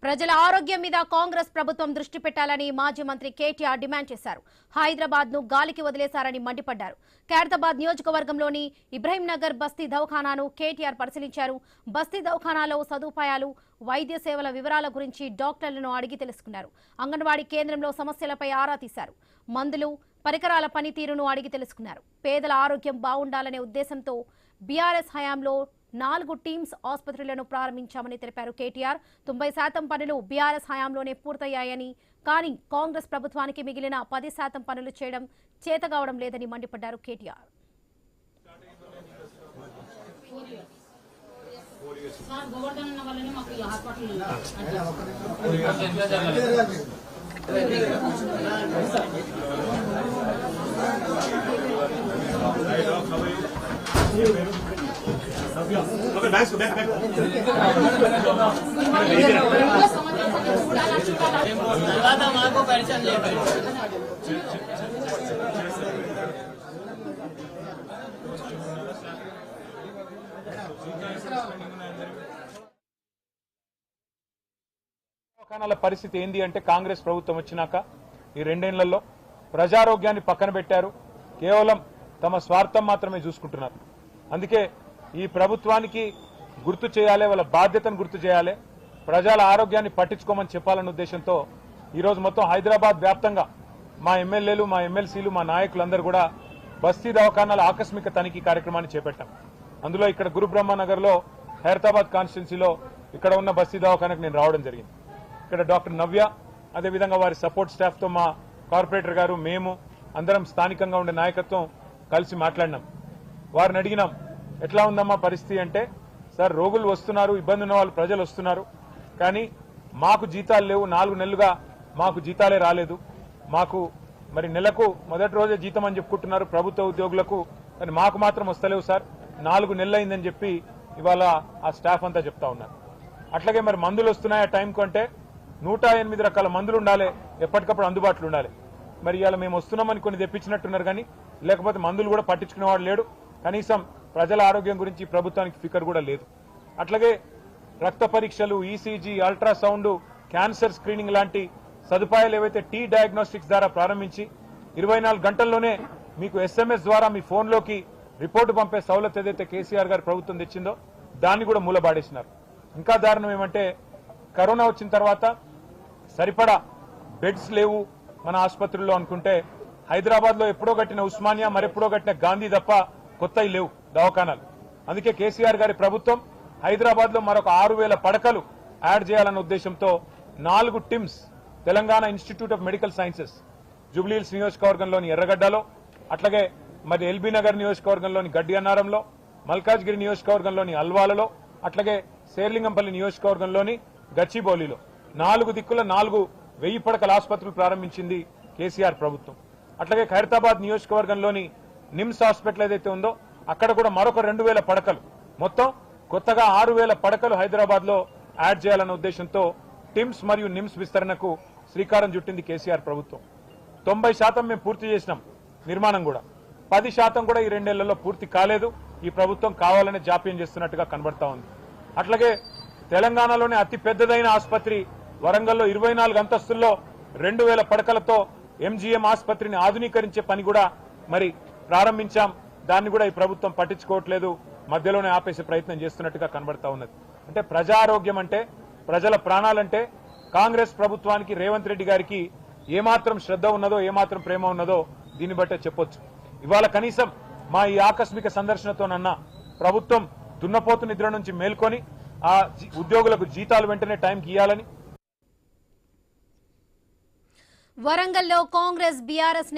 ప్రజల ఆరోగ్యం మీద కాంగ్రెస్ ప్రభుత్వం దృష్టి పెట్టాలని మాజీ మంత్రి కేటీఆర్ డిమాండ్ చేశారు. హైదరాబాద్ ను గాలికి వదిలేశారని మండిపడ్డారు. ఖైరతాబాద్ నియోజకవర్గంలోని ఇబ్రహీంనగర్ బస్తీ దవాఖానాను కేటీఆర్ పరిశీలించారు. బస్తీ దవాఖానాలో సదుపాయాలు, వైద్య సేవల వివరాల గురించి డాక్టర్లను అడిగి తెలుసుకున్నారు. అంగన్వాడీ కేంద్రంలో సమస్యలపై ఆరా తీశారు. మందులు, పరికరాల పనితీరును అడిగి తెలుసుకున్నారు. పేదల ఆరోగ్యం బాగుండాలనే ఉద్దేశంతో బీఆర్ఎస్ హయాంలో 4 టీమ్స్ ఆసుపత్రులను ప్రారంభించామని తెలిపారు కేటీఆర్. 90% పనులు బీఆర్ఎస్ హయాంలోనే పూర్తయ్యాయని, కానీ కాంగ్రెస్ ప్రభుత్వానికి మిగిలిన 10% పనులు చేయడం చేతగావడం లేదని మండిపడ్డారు కేటీఆర్. Okay, back. దవాఖానాల పరిస్థితి ఏంది అంటే కాంగ్రెస్ ప్రభుత్వం వచ్చినాక ఈ 2 ఏళ్లలో ప్రజారోగ్యాన్ని పక్కన పెట్టారు. కేవలం తమ స్వార్థం మాత్రమే చూసుకుంటున్నారు. అందుకే ఈ ప్రభుత్వానికి గుర్తు చేయాలి, వాళ్ళ బాధ్యతను గుర్తు చేయాలి, ప్రజల ఆరోగ్యాన్ని పట్టించుకోమని చెప్పాలన్న ఉద్దేశంతో ఈరోజు మొత్తం హైదరాబాద్ వ్యాప్తంగా మా ఎమ్మెల్యేలు, మా ఎమ్మెల్సీలు, మా నాయకులందరూ కూడా బస్తీ దవాఖానాల ఆకస్మిక తనిఖీ కార్యక్రమాన్ని చేపట్టాం. అందులో ఇక్కడ గురుబ్రహ్మనగర్లో ఖైరతాబాద్ కాన్స్టిట్యున్సీలో ఇక్కడ ఉన్న బస్తీ దవాఖానకు నేను రావడం జరిగింది. ఇక్కడ డాక్టర్ నవ్య, అదేవిధంగా వారి సపోర్ట్ స్టాఫ్తో మా కార్పొరేటర్ గారు, మేము అందరం స్థానికంగా ఉండే నాయకత్వం కలిసి మాట్లాడినాం. వారిని అడిగినాం, ఎట్లా ఉందమ్మా పరిస్థితి అంటే, సార్ రోగులు వస్తున్నారు, ఇబ్బంది ఉన్న వాళ్ళు ప్రజలు వస్తున్నారు, కానీ మాకు జీతాలు లేవు, 4 నెలలుగా మాకు జీతాలే రాలేదు, మాకు మరి నెలకు మొదటి రోజే జీతం అని చెప్పుకుంటున్నారు ప్రభుత్వ ఉద్యోగులకు, కానీ మాకు మాత్రం వస్తలేవు సార్, 4 నెలలు అయిందని చెప్పి ఇవాళ ఆ స్టాఫ్ అంతా చెప్తా ఉన్నారు. అట్లాగే మరి మందులు వస్తున్నాయి ఆ టైంకు అంటే 108 రకాల మందులు ఉండాలి, ఎప్పటికప్పుడు అందుబాటులో ఉండాలి. మరి ఇవాళ మేము వస్తున్నామని కొన్ని తెప్పించినట్టున్నారు, కానీ లేకపోతే మందులు కూడా పట్టించుకునేవాడు లేడు, కనీసం ప్రజల ఆరోగ్యం గురించి ప్రభుత్వానికి ఫికర్ కూడా లేదు. అట్లాగే రక్త పరీక్షలు, ఈసీజీ, అల్ట్రాసౌండ్, క్యాన్సర్ స్క్రీనింగ్ లాంటి సదుపాయాలు ఏవైతే టీ డయాగ్నోస్టిక్స్ ద్వారా ప్రారంభించి 24 గంటల్లోనే మీకు ఎస్ఎంఎస్ ద్వారా మీ ఫోన్లోకి రిపోర్టు పంపే సౌలత్ ఏదైతే కేసీఆర్ గారి ప్రభుత్వం తెచ్చిందో దాన్ని కూడా మూలబాడేసినారు. ఇంకా దారుణం ఏమంటే, కరోనా వచ్చిన తర్వాత సరిపడా బెడ్స్ లేవు మన ఆసుపత్రుల్లో అనుకుంటే, హైదరాబాద్ లో ఎప్పుడో కట్టిన ఉస్మానియా, మరెప్పుడో కట్టిన గాంధీ తప్ప కొత్తవి లేవు దవాఖానాలు. అందుకే కేసీఆర్ గారి ప్రభుత్వం హైదరాబాద్ లో మరొక 6000 పడకలు యాడ్ చేయాలన్న ఉద్దేశంతో 4 teams Telangana institute of medical sciences Jubilee Hills నియోజకవర్గంలోని ఎర్రగడ్డలో, అట్లాగే మరి ఎల్బీ నగర్ నియోజకవర్గంలోని గడ్డి అన్నారంలో, మల్కాజ్గిరి నియోజకవర్గంలోని అల్వాలలో, అట్లాగే శేర్లింగంపల్లి నియోజకవర్గంలోని గచ్చిబౌలిలో 4 దిక్కుల 4,000 పడకల ఆసుపత్రులు ప్రారంభించింది కేసీఆర్ ప్రభుత్వం. అట్లాగే ఖైరతాబాద్ నియోజకవర్గంలోని నిమ్స్ హాస్పిటల్ ఏదైతే ఉందో అక్కడ కూడా మరొక 2000 పడకలు, మొత్తం కొత్తగా 6000 పడకలు హైదరాబాద్ లో యాడ్ చేయాలన్న ఉద్దేశంతో టిమ్స్ మరియు నిమ్స్ విస్తరణకు శ్రీకారం చుట్టింది కేసీఆర్ ప్రభుత్వం. 90% మేము పూర్తి చేసినాం నిర్మాణం కూడా, 10% కూడా ఈ 2 ఏళ్లలో పూర్తి కాలేదు. ఈ ప్రభుత్వం కావాలనే జాప్యం చేస్తున్నట్టుగా కనబడతా ఉంది. అట్లాగే తెలంగాణలోనే అతి పెద్దదైన ఆసుపత్రి వరంగల్లో 24 అంతస్తుల్లో 2000 పడకలతో ఎంజీఎం ఆసుపత్రిని ఆధునీకరించే పని కూడా మరి ప్రారంభించాం. దాన్ని కూడా ఈ ప్రభుత్వం పట్టించుకోవట్లేదు, మధ్యలోనే ఆపేసే ప్రయత్నం చేస్తున్నట్టుగా కనబడతా ఉన్నది. అంటే ప్రజారోగ్యం అంటే, ప్రజల ప్రాణాలంటే కాంగ్రెస్ ప్రభుత్వానికి, రేవంత్ రెడ్డి గారికి ఏమాత్రం శ్రద్ధ ఉన్నదో, ఏమాత్రం ప్రేమ ఉన్నదో దీన్ని బట్టే చెప్పొచ్చు. ఇవాళ కనీసం మా ఈ ఆకస్మిక సందర్శనతోనన్నా ప్రభుత్వం దున్నపోతు నిద్ర నుంచి మేల్కొని ఆ ఉద్యోగులకు జీతాలు వెంటనే టైంకి ఇవ్వాలని. వరంగల్లో కాంగ్రెస్ బీఆర్ఎస్